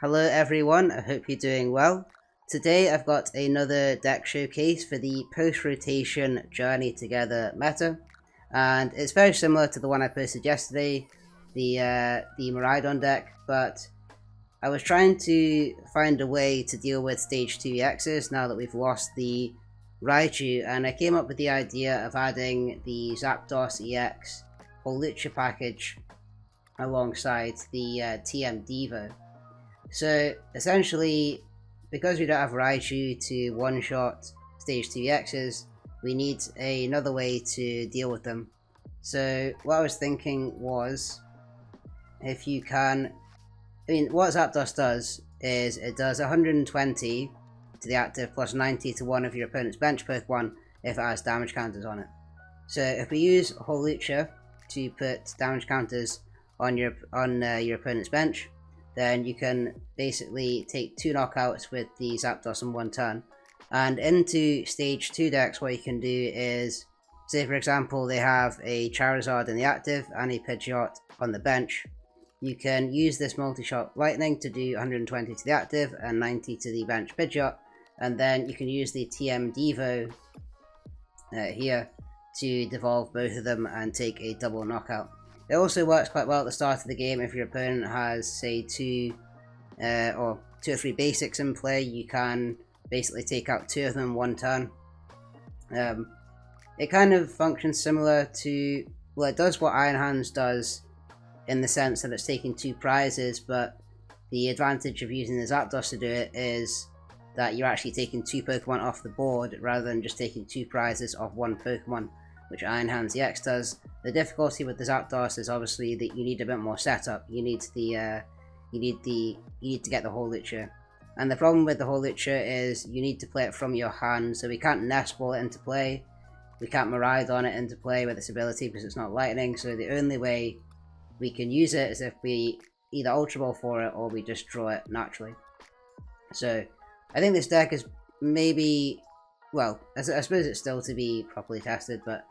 Hello everyone, I hope you're doing well. Today I've got another deck showcase for the post-rotation Journey Together meta, and it's very similar to the one I posted yesterday, the Miraidon deck, but I was trying to find a way to deal with stage 2 EXs now that we've lost the Raichu, and I came up with the idea of adding the Zapdos EX Hawlucha package alongside the TM Devo. So essentially, because we don't have Raichu to one-shot stage 2 EXs, we need another way to deal with them. So what I was thinking was, if you can, what Zapdos does is it does 120 to the active plus 90 to one of your opponent's bench Pokemon if it has damage counters on it. So if we use Hawlucha to put damage counters on your opponent's bench, then you can basically take 2 knockouts with the Zapdos in one turn. And into stage 2 decks, what you can do is, say for example they have a Charizard in the active and a Pidgeot on the bench. You can use this multi-shot lightning to do 120 to the active and 90 to the bench Pidgeot, and then you can use the TM Devo here to devolve both of them and take a double knockout. It also works quite well at the start of the game if your opponent has, say, two or 3 basics in play. You can basically take out 2 of them in one turn. It kind of functions similar to, well, it does what Iron Hands does in the sense that it's taking 2 prizes, but the advantage of using the Zapdos to do it is that you're actually taking 2 Pokemon off the board rather than just taking 2 prizes off 1 Pokemon, which Iron Hands EX does. The difficulty with the Zapdos is obviously that you need a bit more setup. You need to get the Hawlucha, and the problem with the Hawlucha is you need to play it from your hand. So we can't Nest Ball it into play, we can't Miraidon it into play with its ability because it's not lightning. So the only way we can use it is if we either Ultra Ball for it or we just draw it naturally. So I think this deck is maybe, well, I suppose it's still to be properly tested, but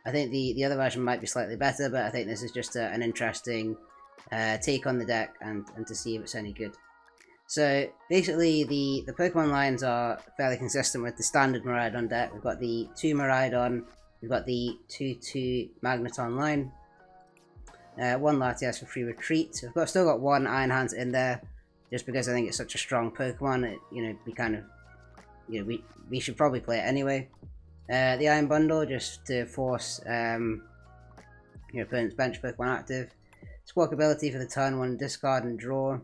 I think the other version might be slightly better, but I think this is just an interesting take on the deck and to see if it's any good. So basically the Pokemon lines are fairly consistent with the standard Miraidon deck. We've got the 2 Miraidon, we've got the 2/2 Magneton line, 1 Latias for free retreat. We've still got 1 Iron Hands in there, just because I think it's such a strong Pokemon. We should probably play it anyway. The Iron Bundle, just to force your opponent's bench Pokemon active. Squawkabilly for the turn 1 discard and draw.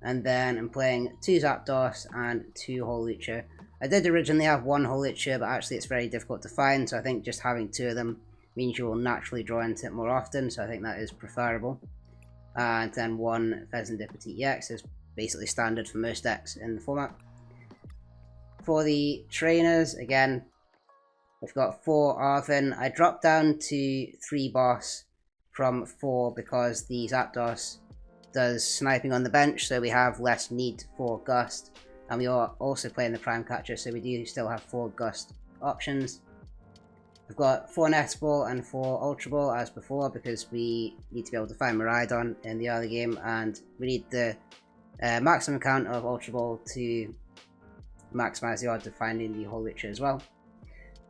And then I'm playing 2 Zapdos and 2 Hawlucha. I did originally have 1 Hawlucha, but actually it's very difficult to find, so I think just having 2 of them means you will naturally draw into it more often, so I think that is preferable. And then 1 Fezandipiti EX is basically standard for most decks in the format. For the trainers, again, we've got 4 Arven. I dropped down to 3 boss from 4 because the Zapdos does sniping on the bench, so we have less need for Gust. And we are also playing the Prime Catcher, so we do still have 4 Gust options. We've got 4 Nest Ball and 4 Ultra Ball as before, because we need to be able to find Miraidon in the early game, and we need the maximum count of Ultra Ball to maximize the odds of finding the Hawlucha as well.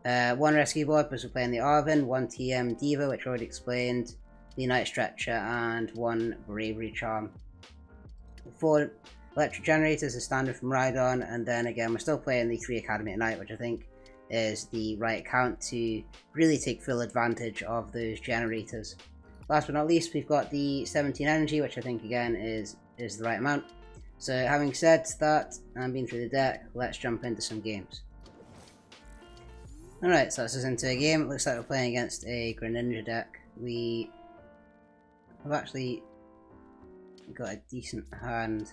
1 Rescue Board because we're playing the Arven, 1 TM Devo, which I already explained, the Night Stretcher, and 1 Bravery Charm. 4 Electric Generators is standard from Maraidon, and then again we're still playing the 3 Academy at Night, which I think is the right count to really take full advantage of those generators. Last but not least, we've got the 17 Energy, which I think again is the right amount. So having said that, and been through the deck, let's jump into some games. Alright, so this is into a game. It looks like we're playing against a Greninja deck. We have actually got a decent hand.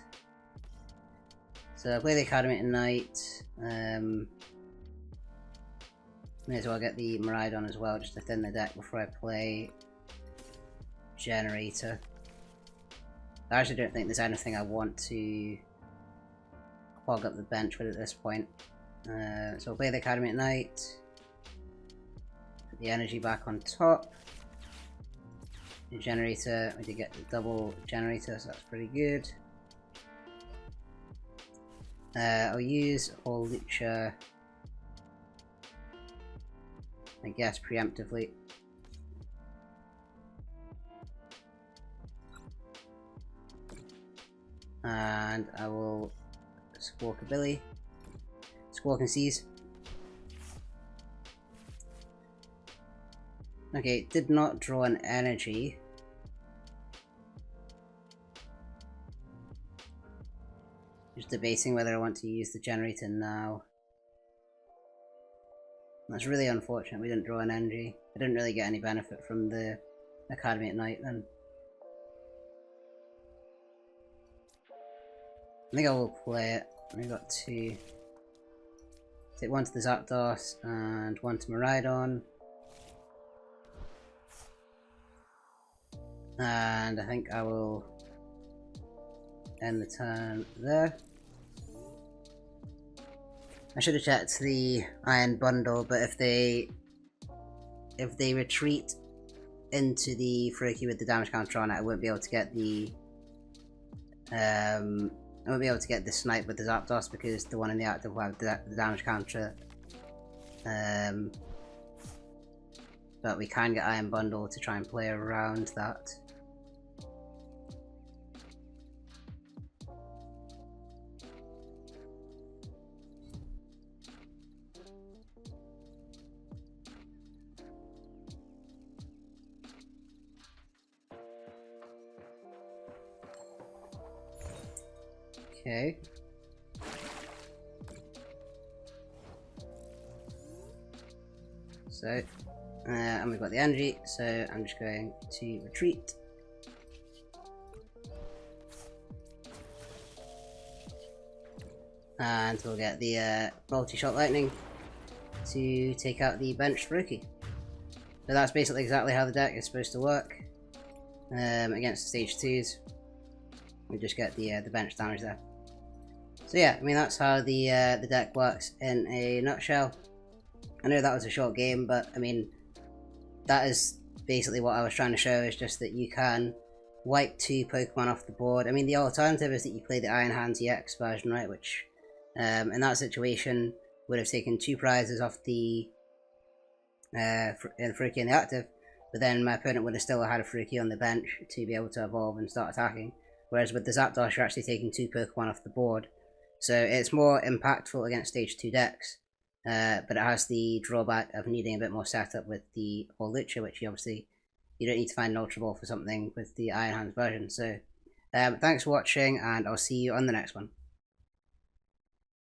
So I play the Academy at Night. May as well get the Miraidon as well, just to thin the deck before I play Generator. I actually don't think there's anything I want to clog up the bench with at this point. So we'll play the Academy at Night. Put the energy back on top. The generator, we did get the double generator, so that's pretty good. I'll use Hawlucha, I guess, preemptively. And I will Squawkabilly. Squawk and Seize. Okay, did not draw an energy. Just debating whether I want to use the generator now. That's really unfortunate we didn't draw an energy. I didn't really get any benefit from the Academy at night then. I think I will play it. I've got two. Take one to the Zapdos and one to Miraidon. And I think I will end the turn there. I should have checked the Iron Bundle, but if they retreat into the Froakie with the damage counter on it, I won't be able to get the I won't be able to get the snipe with the Zapdos because the one in the active will have the damage counter. But we can get Iron Bundle to try and play around that. Okay. So, and we've got the energy, so I'm just going to retreat. And we'll get the multi-shot lightning to take out the bench Froakie. So that's basically exactly how the deck is supposed to work against the stage 2s. We just get the bench damage there. So yeah, I mean that's how the deck works in a nutshell. I know that was a short game, but I mean that is basically what I was trying to show, is just that you can wipe 2 Pokemon off the board. I mean the alternative is that you play the Iron Hands EX version, right, which in that situation would have taken 2 prizes off the Froakie in the active, but then my opponent would have still had a Froakie on the bench to be able to evolve and start attacking. Whereas with the Zapdos you're actually taking 2 Pokemon off the board. So it's more impactful against stage 2 decks, but it has the drawback of needing a bit more setup with the Hawlucha, which you don't need to find an Ultra Ball for something with the Iron Hands version. So thanks for watching, and I'll see you on the next one.